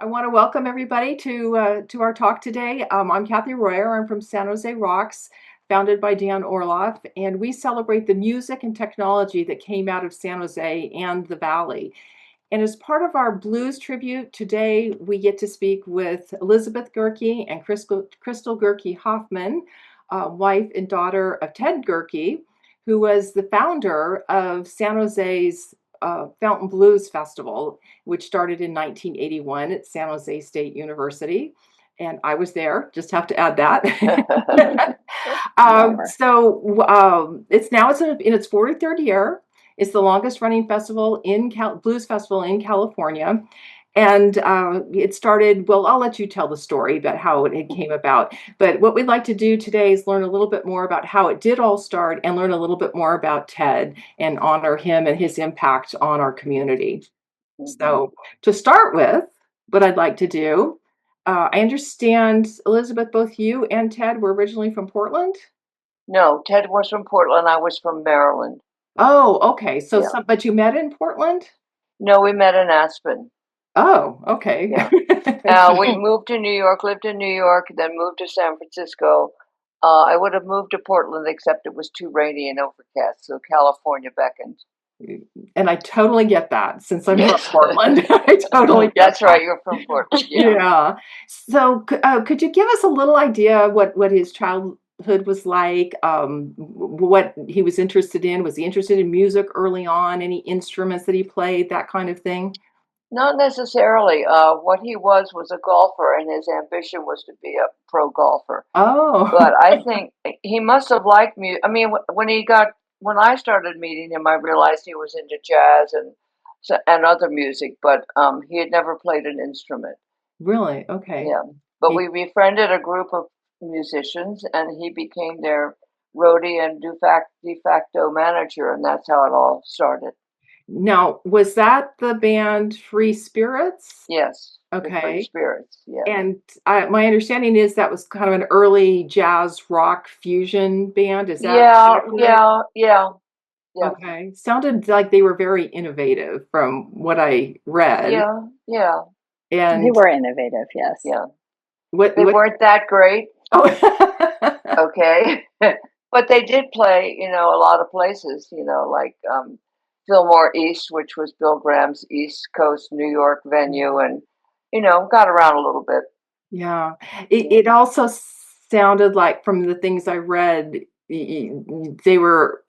I want to welcome everybody to our talk today. I'm Kathy Royer. I'm from San Jose Rocks, founded by Dan Orloff, and we celebrate the music and technology that came out of San Jose and the Valley. And as part of our blues tribute today, we get to speak with Elizabeth Gehrke and Crystal Gehrke Hoffman, wife and daughter of Ted Gehrke, who was the founder of San Jose's Fountain Blues Festival, which started in 1981 at San Jose State University. And I was there, just have to add that. It's in its 43rd year. It's the longest running festival blues festival in California. And it started, well, I'll let you tell the story about how it came about. But what we'd like to do today is learn a little bit more about how it did all start and learn a little bit more about Ted and honor him and his impact on our community. So to start with, what I'd like to do, I understand, Elizabeth, both you and Ted were originally from Portland? No, Ted was from Portland. I was from Maryland. Oh, okay. But you met in Portland? No, we met in Aspen. Oh, okay. Yeah. We moved to New York, lived in New York, then moved to San Francisco. I would have moved to Portland, except it was too rainy and overcast, so California beckoned. And I totally get that, since I'm from Portland. I totally get That's right, you're from Portland. Yeah. So could you give us a little idea what his childhood was like, what he was interested in? Was he interested in music early on? Any instruments that he played, that kind of thing? Not necessarily. What he was a golfer, and his ambition was to be a pro golfer. Oh. But I think he must have liked music. I mean, when I started meeting him, I realized he was into jazz and other music, but he had never played an instrument. Really? Okay. Yeah. But we befriended a group of musicians, and he became their roadie and de facto manager, and that's how it all started. Now, was that the band Free Spirits? Yes. Okay. Free Spirits, yeah. And my understanding is that was kind of an early jazz rock fusion band. Is that accurate? Yeah. Okay. Sounded like they were very innovative from what I read. Yeah. And they were innovative, yes. Yeah. They weren't that great. Oh. Okay. But they did play, a lot of places, like Fillmore East, which was Bill Graham's East Coast New York venue, and got around a little bit. Yeah. It also sounded like, from the things I read, they were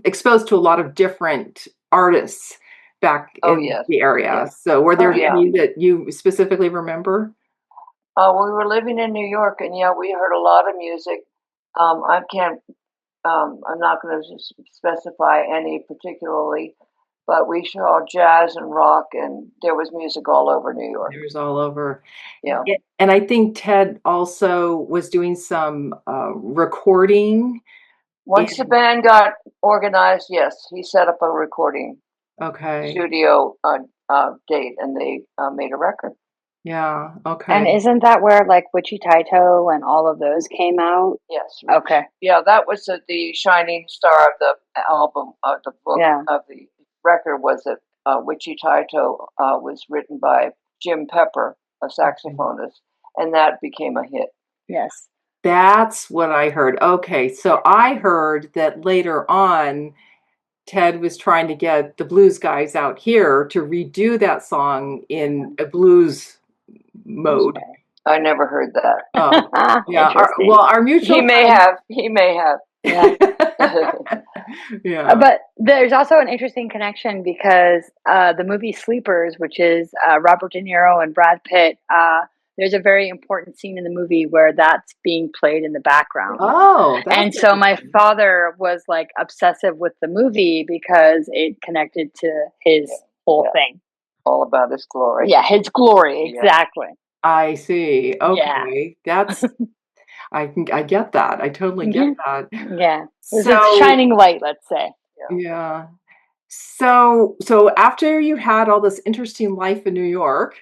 exposed to a lot of different artists back in the area. Yes. So were there any that you specifically remember? We were living in New York, and we heard a lot of music. I'm not going to specify any particularly, but we saw jazz and rock, and there was music all over New York. It was all over. Yeah. And I think Ted also was doing some recording. Once the band got organized, yes, he set up a recording studio date, and they made a record. Yeah, okay. And isn't that where, like, Witchi Tai To and all of those came out? Yes. Okay. Yeah, that was the shining star of the album, of the book, of the record, was that Witchi Tai To was written by Jim Pepper, a saxophonist, and that became a hit. Yes. That's what I heard. Okay, so I heard that later on, Ted was trying to get the blues guys out here to redo that song in a blues mode. I never heard that. Oh, yeah. Our mutual He may have. Yeah. Yeah. But there's also an interesting connection, because the movie Sleepers, which is Robert De Niro and Brad Pitt, there's a very important scene in the movie where that's being played in the background. Oh, and so my father was like obsessive with the movie because it connected to his whole thing. All about his glory. Yeah, his glory, exactly. I see. Okay, that's. I get that. I totally get that. Yeah, it's a shining light, let's say. Yeah. So after you had all this interesting life in New York,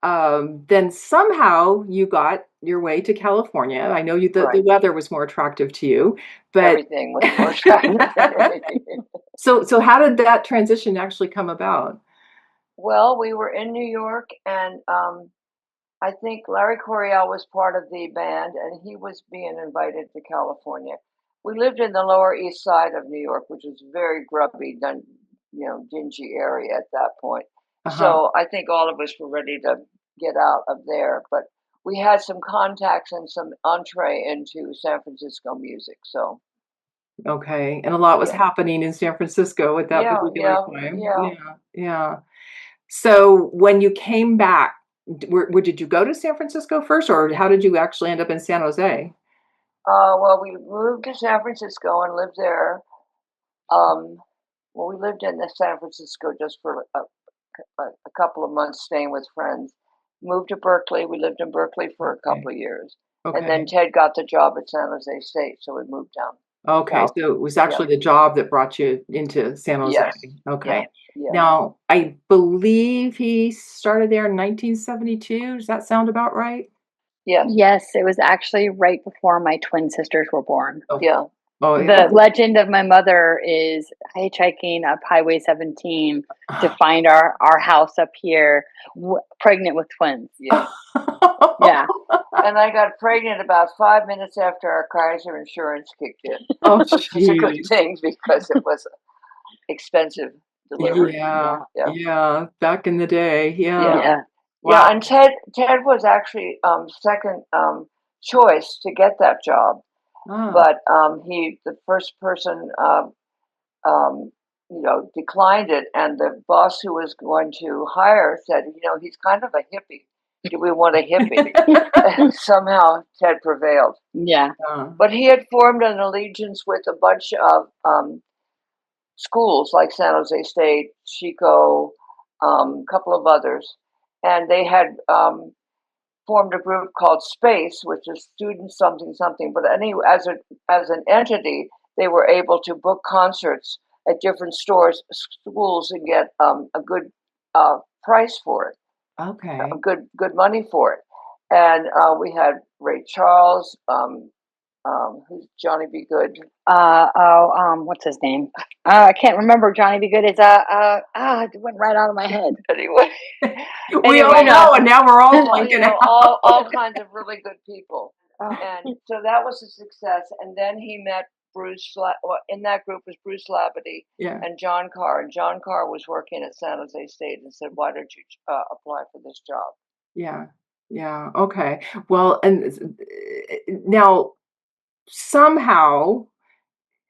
then somehow you got your way to California. I know the weather was more attractive to you, but everything was more attractive. So how did that transition actually come about? Well, we were in New York, and I think Larry Coryell was part of the band, and he was being invited to California. We lived in the Lower East Side of New York, which was a very grubby, dingy area at that point. So I think all of us were ready to get out of there, but we had some contacts and some entree into San Francisco music. So Okay, and a lot was yeah, happening in San Francisco at that yeah, particular yeah, time. yeah. Yeah. So when you came back, did you go to San Francisco first, or how did you actually end up in San Jose? Well, we moved to San Francisco and lived there. Well, we lived in San Francisco just for a couple of months, staying with friends. Moved to Berkeley. We lived in Berkeley for a Okay. couple of years, and then Okay. Ted got the job at San Jose State, so we moved down Okay. south. So it was Yeah. actually the job that brought you into San Jose. Yes. Okay. Yeah. Yeah. Now, I believe he started there in 1972. Does that sound about right? Yes. Yes, it was actually right before my twin sisters were born. Oh, Yeah. oh, The legend of my mother is hitchhiking up Highway 17 to find our house up here, pregnant with twins. Yeah. Yeah. And I got pregnant about 5 minutes after our Kaiser insurance kicked in, Oh, which is a good geez. thing because it was expensive delivery. Yeah. Back in the day. Yeah. Yeah. Yeah. Yeah, Wow. and Ted was actually second choice to get that job, Ah, but the first person declined it, and the boss who was going to hire said, he's kind of a hippie. Do we want a hippie? And somehow Ted prevailed. Yeah. But he had formed an allegiance with a bunch of schools like San Jose State, Chico, a couple of others, and they had formed a group called Space, which is student something something. But as an entity, they were able to book concerts at different schools, and get a good price for it, okay. good money for it. And we had Ray Charles, who's Johnny B. Good. What's his name? I can't remember. Johnny Be Good is it went right out of my head. Anyway, We all know, and now we're all blanking out. all kinds of really good people. And so that was a success. And then he met in that group was Bruce Labadie and John Carr. And John Carr was working at San Jose State and said, "Why don't you apply for this job?" Yeah. Okay. Well, and now somehow,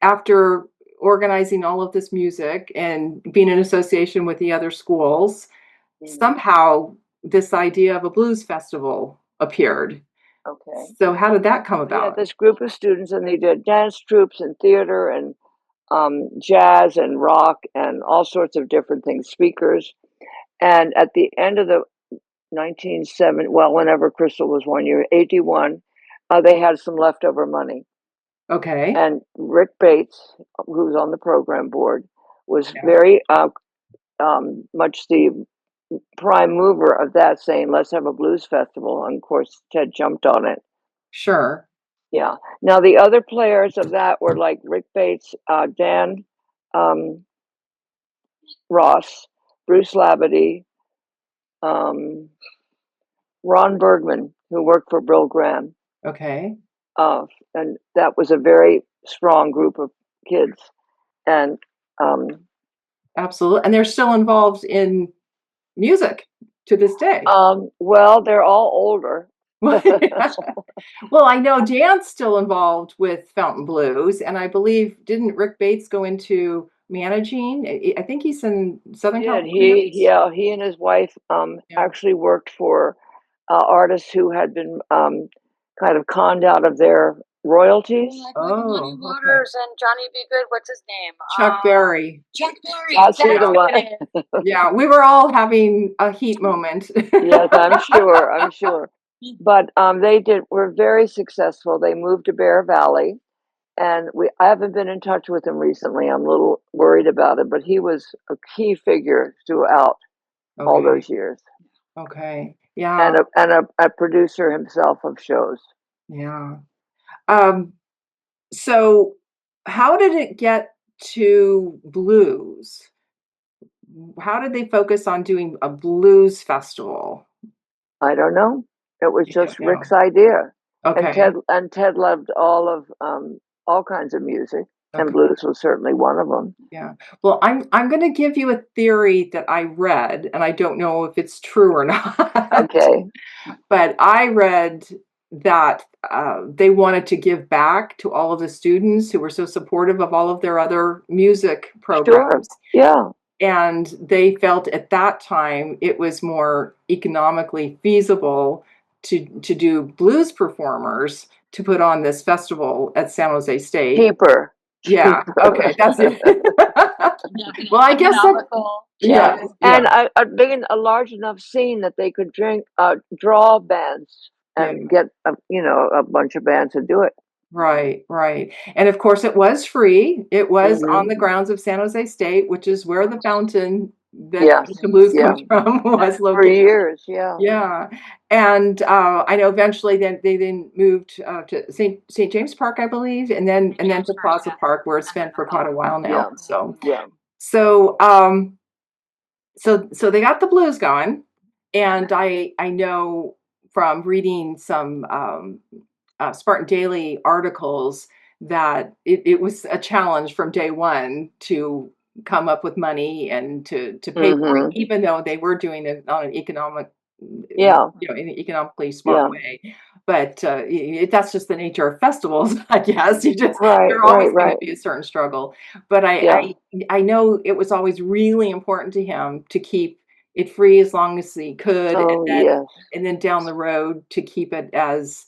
after organizing all of this music and being in association with the other schools, somehow this idea of a blues festival appeared. Okay. So how did that come about? Yeah, this group of students, and they did dance troupes and theater and jazz and rock and all sorts of different things, speakers. And at the end of the 1970, whenever Crystal was 1 year, 81, they had some leftover money. Okay. And Rick Bates, who's on the program board, was very much the prime mover of that, saying, "Let's have a blues festival." And of course, Ted jumped on it. Sure. Yeah. Now, the other players of that were like Rick Bates, Dan Ross, Bruce Labadie, Ron Bergman, who worked for Bill Graham. Okay. And that was a very strong group of kids. And absolutely. And they're still involved in music to this day. Well, they're all older. Well, I know Dan's still involved with Fountain Blues, and I believe, didn't Rick Bates go into managing? I think he's in Southern California. He and his wife actually worked for artists who had been kind of conned out of their royalties. Muddy Waters and Johnny Be Good. What's his name? Chuck Berry. Chuck Berry. That's the one. Yeah, we were all having a heat moment. Yes, I'm sure. But were very successful. They moved to Bear Valley, and I haven't been in touch with him recently. I'm a little worried about it, but he was a key figure throughout all those years. Okay. Yeah. And a producer himself of shows. Yeah. So how did it get to blues? How did they focus on doing a blues festival? I don't know. It was just Yeah. Rick's idea. Okay. And Ted loved all kinds of music, and Okay. blues was certainly one of them. Yeah. Well, I'm going to give you a theory that I read, and I don't know if it's true or not. Okay. But I read that they wanted to give back to all of the students who were so supportive of all of their other music Sure. programs. Yeah. And they felt at that time it was more economically feasible to do blues performers to put on this festival at San Jose State. Cheaper. Yeah. Okay. That's it. Well, I guess that, Yeah. yeah. And a large enough scene that they could draw bands and get a bunch of bands to do it. Right, right. And of course it was free. It was on Mhm. the grounds of San Jose State, which is where the fountain that Yes. the blues Yeah. comes from was For located. years, yeah. Yeah. And I know eventually then they moved to St. James Park, I believe, and then to Plaza Park, where it's been for quite a while now. Yeah. So Yeah. so so they got the blues going, and I know from reading some Spartan Daily articles that it was a challenge from day one to come up with money and to pay for it, Mhm. even though they were doing it on an economic, Yeah. in an economically smart Yeah. way. But that's just the nature of festivals, I guess. Right, You're always going right. to be a certain struggle. But Yeah. I know it was always really important to him to keep it free as long as he could, Oh, yes. and then down the road to keep it as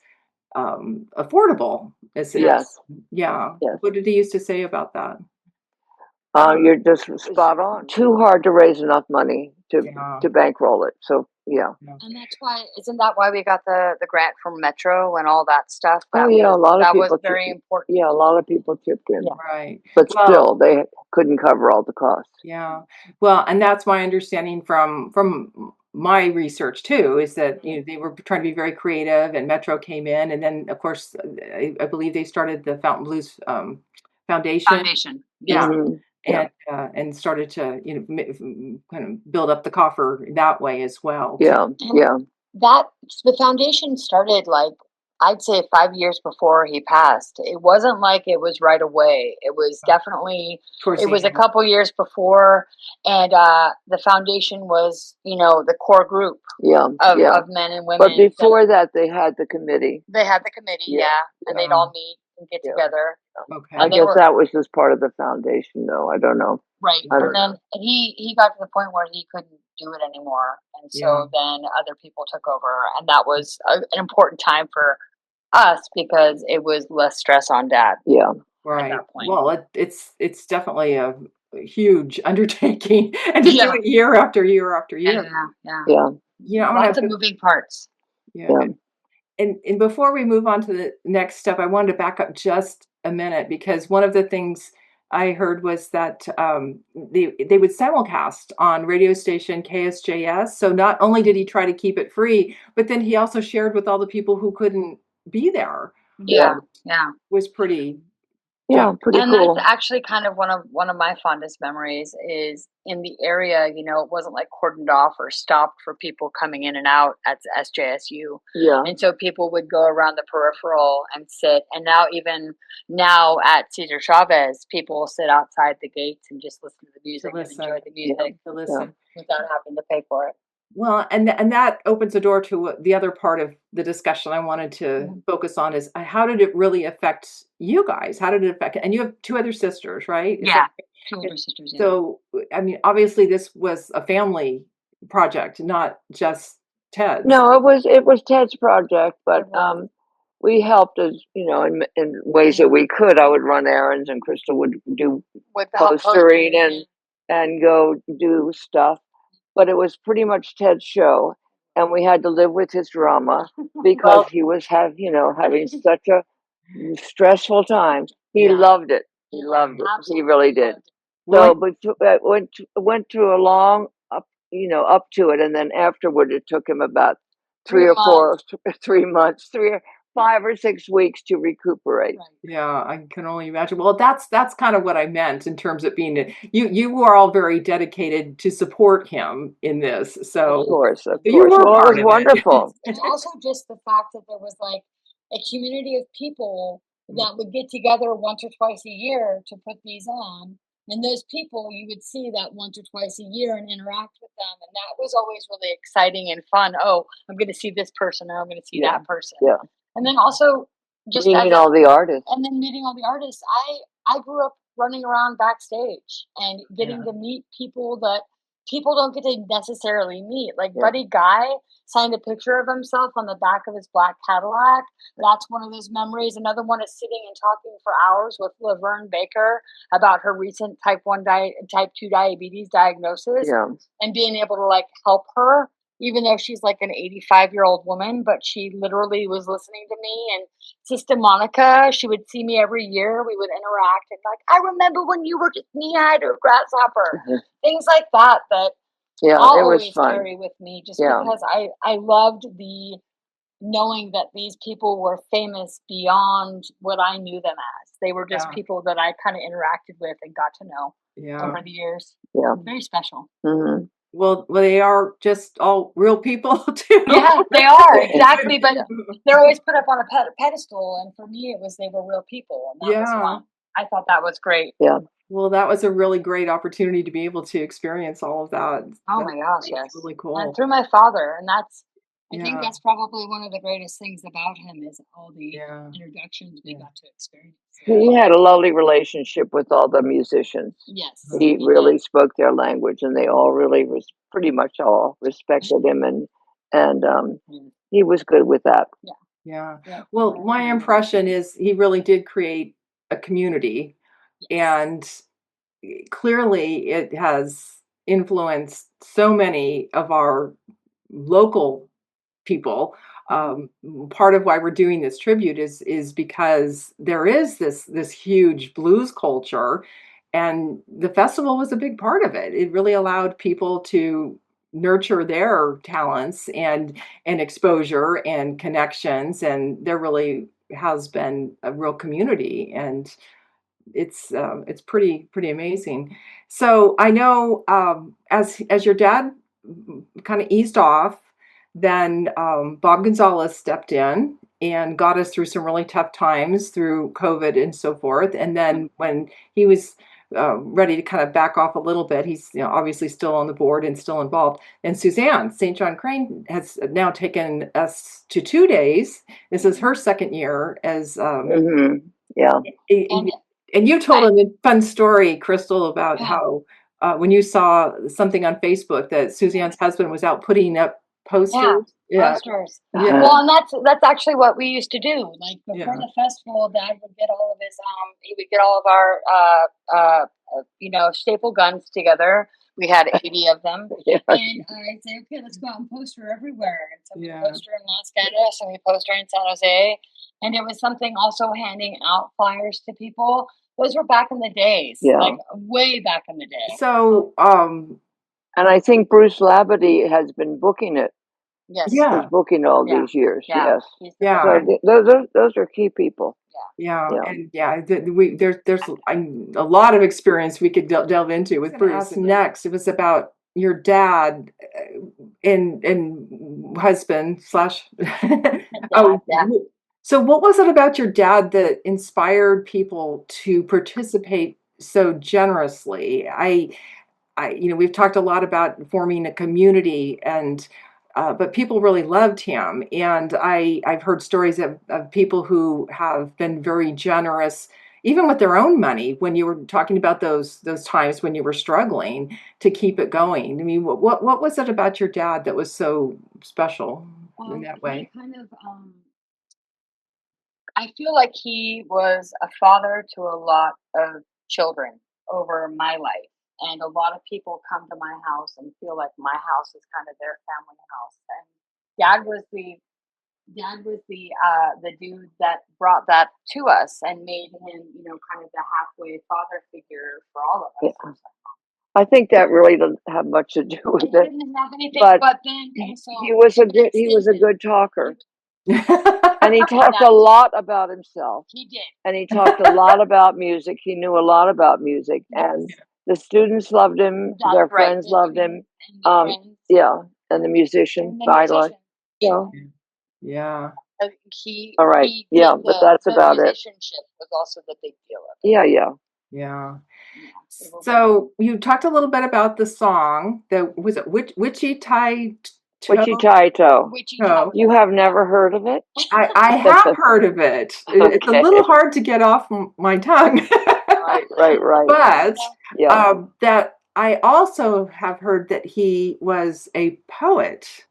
affordable as it is. Yes. Yeah. Yes. What did he used to say about that? You're just spot on. Too hard to raise enough money Yeah. to bankroll it. So yeah. And that's why, isn't that why we got the grant from Metro and all that stuff? Oh yeah, a lot of people. That was very important. Yeah, a lot of people chipped in. Yeah. Right. But Well, still, they couldn't cover all the costs. yeah. Well, and that's my understanding from my research too, is that they were trying to be very creative, and Metro came in, and then of course I believe they started the Fountain Blues Foundation. Yeah. Mhm. Yeah. And started to kind of build up the coffer that way as well. Yeah. Yeah. The foundation started, like, I'd say 5 years before he passed. It wasn't like it was right away. It was definitely, Towards it the was a end. couple years before, and the foundation was, the core group Yeah. of men and women. But before that, they had the committee. They had the committee, Yeah. and they'd all meet and get Yeah. together. Okay. I guess that was just part of the foundation, though. I don't know. Right. I don't And then he got to the point where he couldn't do it anymore. And so then other people took over. And that was an important time for us because it was less stress on Dad. Yeah. Right. At that point. Well, it's definitely a huge undertaking, and to do it year after year after year. Yeah. I'm gonna Lots of moving parts. Yeah. And before we move on to the next step, I wanted to back up just a minute, because one of the things I heard was that they would simulcast on radio station KSJS. So not only did he try to keep it free, but then he also shared with all the people who couldn't be there. Yeah. Was pretty. Yeah, pretty cool. That's actually kind of one of my fondest memories is in the area. It wasn't like cordoned off or stopped for people coming in and out at SJSU. Yeah. And so people would go around the peripheral and sit. And even now at Cesar Chavez, people will sit outside the gates and just listen to the music and enjoy the music without having to pay for it. Well, and that opens the door to the other part of the discussion I wanted to focus on, is how did it really affect you guys? How did it affect? And you have two other sisters, right? Yeah, two older sisters. Yeah. So, I mean, obviously, this was a family project, not just Ted's. No, it was Ted's project, but we helped as in ways that we could. I would run errands, and Crystal would do postering and go do stuff. But it was pretty much Ted's show, and we had to live with his drama because he was having such a stressful time. He loved it. He loved it. He really did. So, but went through a long up to it, and then afterward, it took him about 3 months, 5 or 6 weeks to recuperate. Right. Yeah, I can only imagine. Well, that's kind of what I meant in terms of being you were all very dedicated to support him in this. So Of course. you were Well, it part was of wonderful. It's also just the fact that there was like a community of people that would get together once or twice a year to put these on. And those people, you would see that once or twice a year and interact with them. And that was always really exciting and fun. Oh, I'm going to see this person or I'm going to see that person. Yeah. And then also just Meeting all the artists. and then meeting all the artists. I grew up running around backstage and getting to meet people that people don't get to necessarily meet. Like Buddy Guy signed a picture of himself on the back of his black Cadillac. That's one of those memories. Another one is sitting and talking for hours with LaVern Baker about her recent type 2 diabetes diagnosis and being able to like help her, even though she's like an 85-year-old woman, but she literally was listening to me. And Sister Monica, she would see me every year. We would interact and like, I remember when you were just knee-high to a grasshopper. Things like that I'll always carry with me just because I loved the knowing that these people were famous beyond what I knew them as. They were just people that I kind of interacted with and got to know over the years. Yeah. Very special. Mm-hmm. Well, they are just all real people too. Yeah, they are, exactly. But they're always put up on a pedestal. And for me, it was they were real people. And that was fun. I thought that was great. Yeah. Well, that was a really great opportunity to be able to experience all of that. Oh my gosh, yes. Really cool. And through my father. And I think that's probably one of the greatest things about him is all the introductions we got to experience. He had a lovely relationship with all the musicians. Yes. He really spoke their language, and they all really pretty much all respected him, and he was good with that. Yeah. Well, my impression is he really did create a community, and clearly it has influenced so many of our local people. Part of why we're doing this tribute is because there is this huge blues culture, and the festival was a big part of it. It really allowed people to nurture their talents and exposure and connections, and there really has been a real community, and it's pretty amazing. So I know as your dad kind of eased off, then Bob Gonzalez stepped in and got us through some really tough times through COVID and so forth. And then when he was ready to kind of back off a little bit, he's obviously still on the board and still involved. And Suzanne St. has now taken us to 2 days. This is her second year as and you told a fun story, Crystal, about how when you saw something on Facebook that Suzanne's husband was out putting up posters. Posters. Well, and that's actually what we used to do. Like before the festival, Dad would get all of his he would get all of our staple guns together. We had 80 of them, and I'd say, okay, let's go out and poster everywhere. And so we poster in Las Vegas, and we poster in San Jose, and it was something also handing out flyers to people. Those were back in the days, like way back in the day. So, and I think Bruce Labadie has been booking it. Yes. He's booking all these years. Yeah. So those are key people. And there's a lot of experience we could delve into with Bruce. Next, it was about your dad and husband slash. So what was it about your dad that inspired people to participate so generously? We've talked a lot about forming a community, and but people really loved him. And I've heard stories of people who have been very generous, even with their own money, when you were talking about those times when you were struggling to keep it going. I mean, what was it about your dad that was so special in that way? I feel like he was a father to a lot of children over my life. And a lot of people come to my house and feel like my house is kind of their family house. And Dad was the dude that brought that to us and made him, kind of the halfway father figure for all of us. Yeah. I think that really doesn't have much to do with it. Didn't have anything, but then he was a good talker. And he talked a lot about himself. He did. And he talked a lot about music. He knew a lot about music. And the students loved him. Their friends loved him. Yeah. And the musician, Viola. Yeah. Yeah. All right. Yeah, but that's about it. Musicianship was also the big deal of it. Yeah, yeah. Yeah. So you talked a little bit about the song. Was it Witchi Tai To? Witchi Tai To. Witchi Tai To. You have never heard of it? I have heard of it. It's a little hard to get off my tongue. Right. But that I also have heard that he was a poet.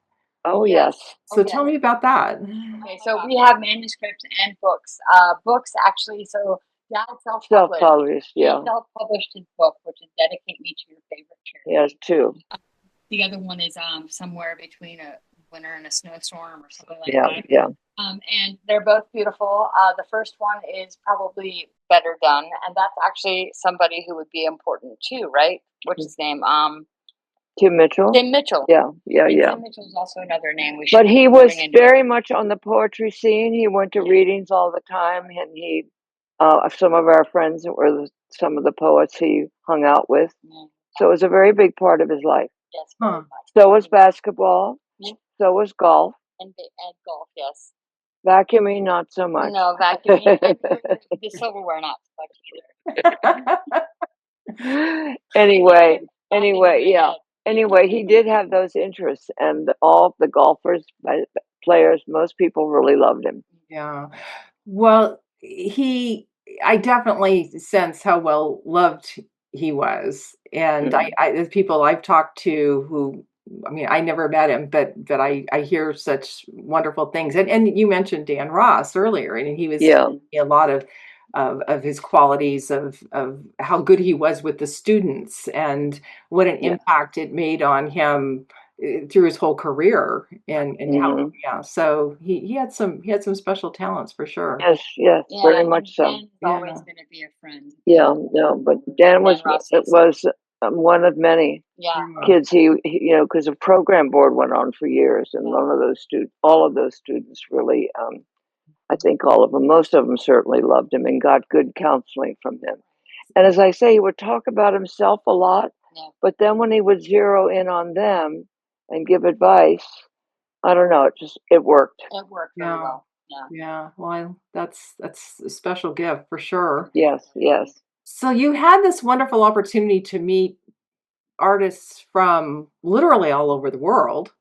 Oh, yes. So tell me about that. Okay, so we have manuscripts and books. Books actually, so Dad self-published, yeah. He self-published his book, which is Dedicate Me to Your Favorite Charity. He has two. The other one is Somewhere Between a Winter and a Snowstorm or something like that. Yeah. And they're both beautiful. The first one is probably better done, and that's actually somebody who would be important too, right? What's his name? Tim Mitchell. Tim Mitchell. Yeah. Tim Mitchell is also another name. But he was very much on the poetry scene. He went to readings all the time, and he, some of our friends were some of the poets he hung out with. So it was a very big part of his life. Yes, very much. So was basketball. So was golf. And golf, yes. Vacuuming, not so much. No, vacuuming. The silverware, not so much either. Anyway, yeah. Anyway, he did have those interests, and all the golfers, players, most people really loved him. Yeah. Well, I definitely sense how well loved he was. And the people I've talked to who, I mean, I never met him, but I hear such wonderful things. And you mentioned Dan Ross earlier, and he was a lot of his qualities of how good he was with the students and what an impact it made on him through his whole career and how so he had some special talents for sure. Yes, very much so. Dan's always going to be a friend. But Dan was one of many kids. He because the program board went on for years, and all of those students really, I think all of them, most of them certainly loved him and got good counseling from him. And as I say, he would talk about himself a lot, but then when he would zero in on them and give advice, I don't know, it worked. It worked very well. Yeah. Well, that's a special gift for sure. Yes. So you had this wonderful opportunity to meet artists from literally all over the world.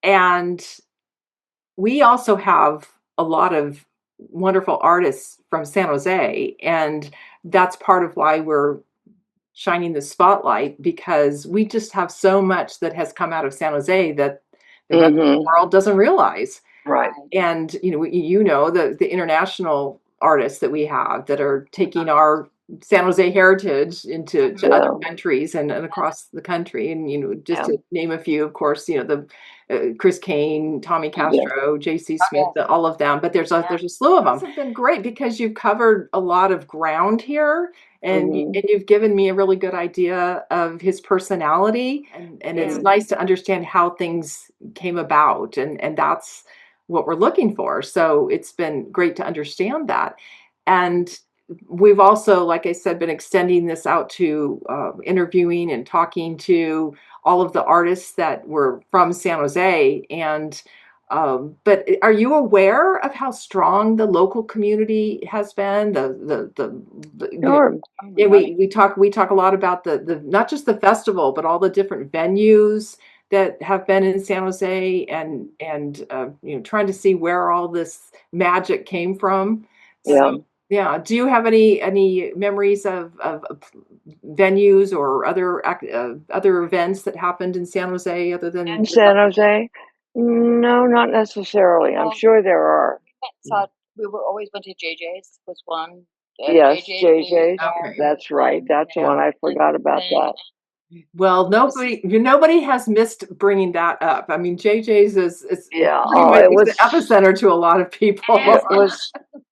And we also have a lot of wonderful artists from San Jose, and that's part of why we're shining the spotlight, because we just have so much that has come out of San Jose that the rest of the world doesn't realize. Right. And the international artists that we have that are taking our San Jose heritage into other countries and across the country. And just to name a few, of course, the Chris Kane, Tommy Castro, J.C. Smith, all of them. But there's a slew of them. It's been great because you've covered a lot of ground here, and you've given me a really good idea of his personality. And it's nice to understand how things came about, and that's what we're looking for. So it's been great to understand that. And we've also, like I said, been extending this out to interviewing and talking to all of the artists that were from San Jose. And but are you aware of how strong the local community has been? Sure. We talk a lot about the not just the festival, but all the different venues that have been in San Jose, and trying to see where all this magic came from. So, do you have any memories of venues or other events that happened in San Jose other than in San Jose? No, not necessarily. I'm sure there are. We always went to JJ's. Was one. Yes, JJ's. Okay. That's right. That's one. I forgot about that. Well, nobody has missed bringing that up. I mean, JJ's is it was the epicenter to a lot of people.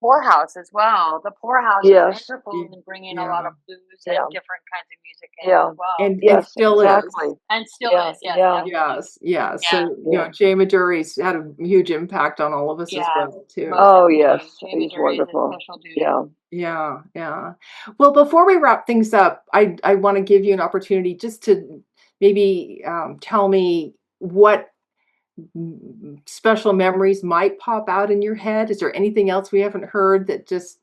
Poorhouse as well. The Poorhouse Yes. is integral in bringing a Yeah. lot of blues Yeah. and different kinds of music in Yeah. as well. And Yes, still exactly. is. And still Yeah, is, yes. yeah. definitely. Yes, yes. So, Yeah. you know, Jay Maduri's had a huge impact on all of us as Yeah, well, too. most Oh, definitely. yes. Jay He's Maduri is a wonderful. special dude. Yeah. Yeah, yeah. Well, before we wrap things up, I want to give you an opportunity just to maybe tell me what special memories might pop out in your head. Is there anything else we haven't heard that just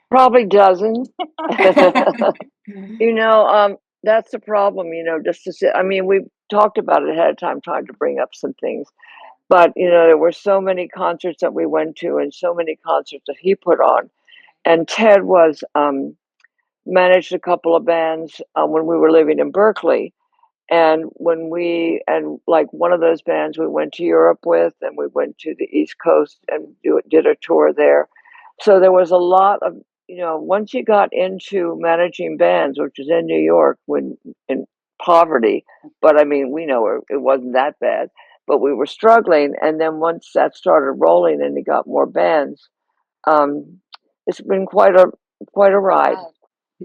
Probably doesn't. You know, that's the problem, you know, just to sit. I mean, we talked about it ahead of time, trying to bring up some things. But, you know, there were so many concerts that we went to and so many concerts that he put on. And Ted was managed a couple of bands when we were living in Berkeley. And and like one of those bands we went to Europe with, and we went to the East Coast and did a tour there. So there was a lot of, you know, once you got into managing bands, which is in New York, when in poverty, but I mean, we know it wasn't that bad, but we were struggling. And then once that started rolling and he got more bands, um, it's been quite a ride.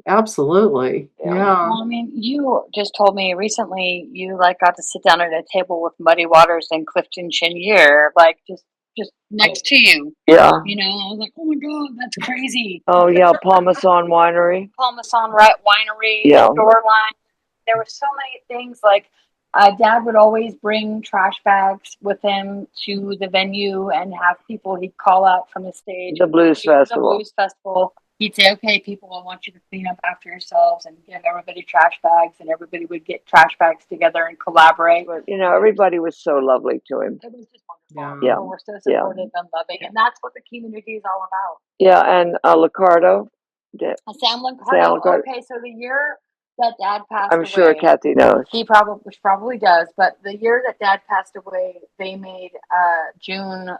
absolutely? Yeah. Yeah. Well, I mean, you just told me recently you like got to sit down at a table with Muddy Waters and Clifton Chenier, like just next to you. Yeah. You know, I was like, oh my god, that's crazy. Oh yeah, Paul Masson Winery. Paul Masson Winery, Yeah. Shoreline. There were so many things. Like, Dad would always bring trash bags with him to the venue and have people he'd call out from the stage. The Blues Festival. The Blues Festival. He'd say, okay, people, I want you to clean up after yourselves and give everybody trash bags, and everybody would get trash bags together and collaborate. But, you know, everybody was so lovely to him. It was just wonderful. Yeah. People were so supportive and loving, and that's what the community is all about. Yeah, and Licardo. Sam Licardo. Sam Licardo. Okay, so the year that Dad passed I'm away, sure Kathy knows. he probably does. But the year that Dad passed away, they made June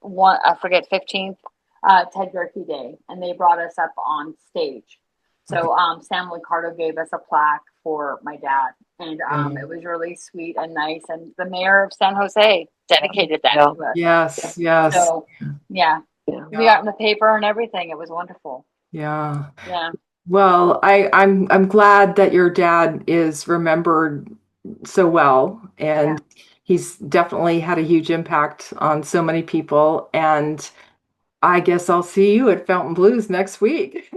1, I forget 15th, Ted Gehrke Day, and they brought us up on stage. So Sam Licardo gave us a plaque for my dad, and it was really sweet and nice. And the mayor of San Jose dedicated that to us. Yes, yes. So yeah, we got in the paper and everything. It was wonderful. Yeah. Yeah. Well, I'm glad that your dad is remembered so well, and he's definitely had a huge impact on so many people. And I guess I'll see you at Fountain Blues next week.